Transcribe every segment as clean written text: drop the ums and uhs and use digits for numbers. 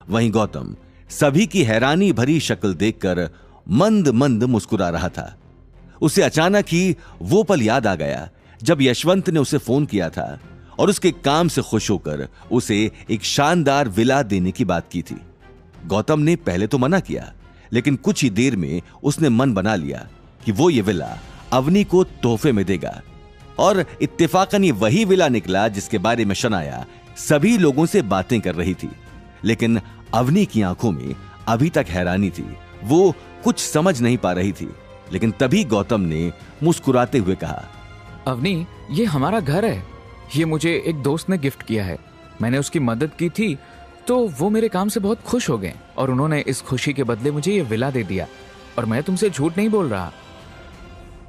वहीं गौतम सभी की हैरानी भरी शक्ल देखकर मंद मंद मुस्कुरा रहा था। उसे अचानक ही वो पल याद आ गया जब यशवंत ने उसे फोन किया था और उसके काम से खुश होकर उसे एक शानदार विला देने की बात की थी। गौतम ने पहले तो मना किया, लेकिन कुछ ही देर में उसने मन बना लिया कि वो ये विला अवनी को तोहफे में देगा। और इत्तेफाकन ये वही विला निकला जिसके बारे में शनाया सभी लोगों से बातें कर रही थी। लेकिन अवनी की आंखों में अभी तक हैरानी थी, वो कुछ समझ नहीं पा रही थी। लेकिन तभी गौतम ने मुस्कुराते हुए कहा, अवनी, ये हमारा घर है। ये मुझे एक दोस्त ने गिफ्ट किया है। मैंने उसकी मदद की थी तो वो मेरे काम से बहुत खुश हो गए और उन्होंने इस खुशी के बदले मुझे ये विला दे दिया। और मैं तुमसे झूठ नहीं बोल रहा।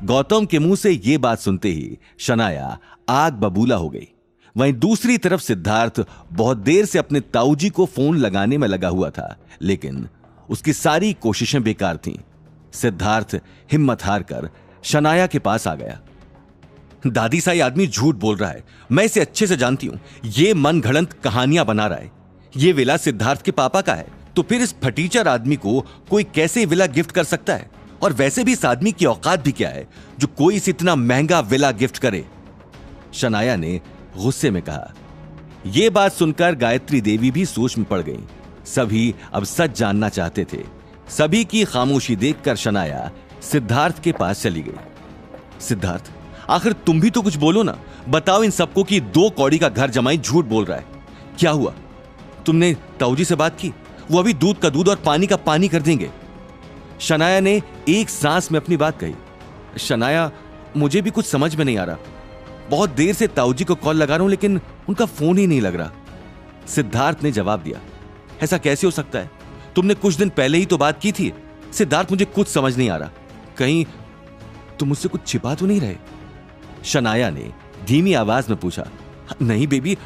गौतम के मुंह से यह बात सुनते ही शनाया आग बबूला हो गई। वहीं दूसरी तरफ सिद्धार्थ बहुत देर से अपने ताऊजी को फोन लगाने में लगा हुआ था, लेकिन उसकी सारी कोशिशें बेकार थीं। सिद्धार्थ हिम्मत हारकर शनाया के पास आ गया। दादी सा, ये आदमी झूठ बोल रहा है। मैं इसे अच्छे से जानती हूं। ये मन घड़ंत कहानियां बना रहा है। ये विला सिद्धार्थ के पापा का है, तो फिर इस फटीचर आदमी को कोई कैसे विला गिफ्ट कर सकता है? और वैसे भी इस आदमी की औकात भी क्या है जो कोई इसे इतना महंगा विला गिफ्ट करे? शनाया ने गुस्से में कहा। यह बात सुनकर गायत्री देवी भी सोच में पड़ गई। सभी अब सच जानना चाहते थे। सभी की खामोशी देखकर शनाया सिद्धार्थ के पास चली गई। सिद्धार्थ, आखिर तुम भी तो कुछ बोलो ना। बताओ इन सबको कि 2 कौड़ी का घर जमाई झूठ बोल रहा है। क्या हुआ? तुमने ताऊजी से बात की? वो अभी दूध का दूध और पानी का पानी कर देंगे। शनाया ने एक सांस में अपनी बात कही। शनाया, मुझे भी कुछ समझ में नहीं आ रहा। बहुत देर से ताऊजी को कॉल लगा रहा हूं, लेकिन उनका फोन ही नहीं लग रहा। सिद्धार्थ ने जवाब दिया। ऐसा कैसे हो सकता है? तुमने कुछ दिन पहले ही तो बात की थी। सिद्धार्थ, मुझे कुछ समझ नहीं आ रहा। कहीं तुम मुझसे कुछ छिपा तो नहीं रहे? शनाया ने धीमी आवाज में पूछा। नहीं बेबी,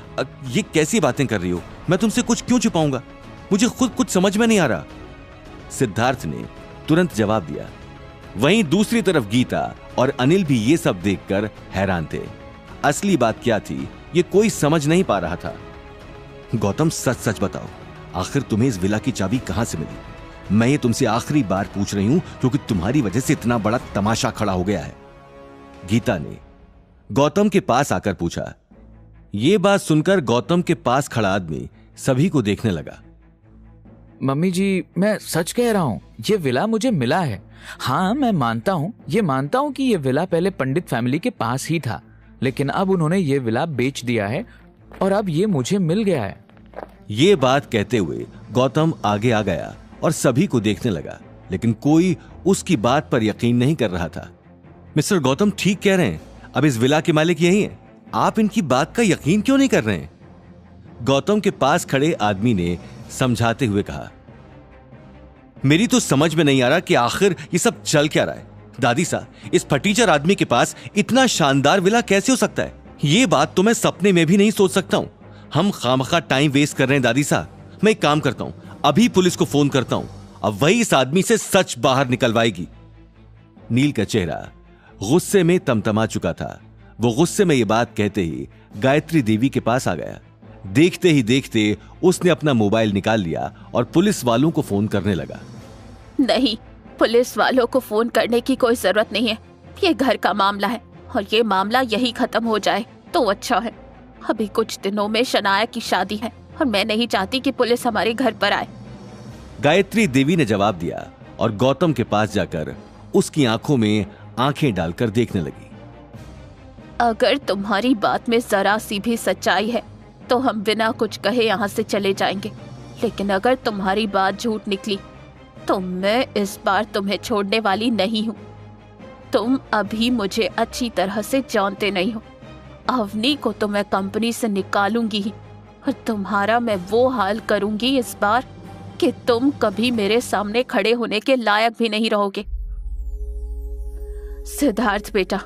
ये कैसी बातें कर रही हो? मैं तुमसे कुछ क्यों छिपाऊंगा? मुझे खुद कुछ समझ में नहीं आ रहा। सिद्धार्थ ने तुरंत जवाब दिया। वहीं दूसरी तरफ गीता और अनिल भी ये सब देखकर हैरान थे। असली बात क्या थी ये कोई समझ नहीं पा रहा था। गौतम, सच सच बताओ, आखिर तुम्हें इस विला की चाबी कहां से मिली? मैं ये तुमसे आखिरी बार पूछ रही हूं क्योंकि तुम्हारी वजह से इतना बड़ा तमाशा खड़ा हो गया है। गीता ने गौतम के पास आकर पूछा। यह बात सुनकर गौतम के पास खड़ा आदमी सभी को देखने लगा। मम्मी जी, मैं सच कह रहा हूँ, ये विला मुझे मिला है। हाँ, मैं मानता हूँ कि ये विला पहले पंडित फैमिली के पास ही था, लेकिन अब उन्होंने ये विला बेच दिया है और अब ये मुझे मिल गया है। ये बात कहते हुए गौतम आगे आ गया और सभी को देखने लगा, लेकिन कोई उसकी बात पर यकीन नहीं कर रहा था। मिस्टर गौतम ठीक कह रहे हैं, अब इस विला के मालिक यही हैं। आप इनकी बात का यकीन क्यों नहीं कर रहे हैं? गौतम के पास खड़े आदमी ने समझाते हुए कहा। मेरी तो समझ में नहीं आ रहा कि आखिर ये सब चल क्या रहा है। दादी सा, इस फटीचर आदमी के पास इतना शानदार विला कैसे हो सकता है? ये बात तो मैं सपने में भी नहीं सोच सकता हूं। हम खामखा टाइम वेस्ट कर रहे हैं। दादी सा, मैं एक काम करता हूं, अभी पुलिस को फोन करता हूं। अब वही इस आदमी से सच बाहर निकलवाएगी। नील का चेहरा गुस्से में तमतमा चुका था। वो गुस्से में ये बात कहते ही गायत्री देवी के पास आ गया। देखते ही देखते उसने अपना मोबाइल निकाल लिया और पुलिस वालों को फोन करने लगा। नहीं, पुलिस वालों को फोन करने की कोई जरूरत नहीं है। ये घर का मामला है और ये मामला यही खत्म हो जाए तो अच्छा है। अभी कुछ दिनों में शनाया की शादी है और मैं नहीं चाहती कि पुलिस हमारे घर पर आए। गायत्री देवी ने जवाब दिया और गौतम के पास जाकर उसकी आंखों में आंखें डालकर देखने लगी। अगर तुम्हारी बात में जरा सी भी सच्चाई है तो हम बिना कुछ कहे यहाँ से चले जाएंगे, लेकिन अगर तुम्हारी बात झूठ निकली तो मैं इस बार तुम्हें छोड़ने वाली नहीं हूँ। तुम अभी मुझे अच्छी तरह से जानते नहीं हो। अवनी को तो मैं कंपनी से निकालूंगी ही और तुम्हारा मैं वो हाल करूंगी इस बार कि तुम कभी मेरे सामने खड़े होने के लायक भी नहीं रहोगे। सिद्धार्थ बेटा,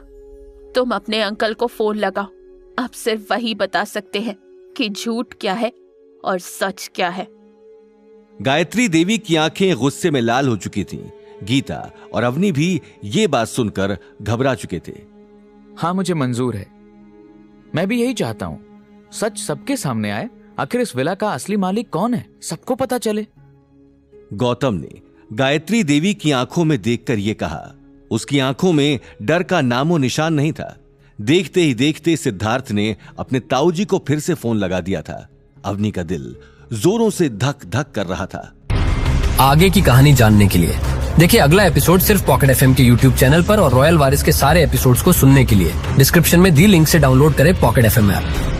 तुम अपने अंकल को फोन लगाओ। अब सिर्फ वही बता सकते हैं कि झूठ क्या है और सच क्या है। गायत्री देवी की आंखें गुस्से में लाल हो चुकी थीं। गीता और अवनी भी ये बात सुनकर घबरा चुके थे। हाँ, मुझे मंजूर है। मैं भी यही चाहता हूं, सच सबके सामने आए आखिर इस विला का असली मालिक कौन है, सबको पता चले। गौतम ने गायत्री देवी की आंखों में देखकर यह कहा। उसकी आंखों में डर का नामो निशान नहीं था। देखते ही देखते सिद्धार्थ ने अपने ताऊजी को फिर से फोन लगा दिया था। अवनी का दिल जोरों से धक धक कर रहा था। आगे की कहानी जानने के लिए देखिए अगला एपिसोड सिर्फ पॉकेट एफएम के यूट्यूब चैनल पर, और रॉयल वारिस के सारे एपिसोड्स को सुनने के लिए डिस्क्रिप्शन में दी लिंक से डाउनलोड करें पॉकेट एफएम ऐप।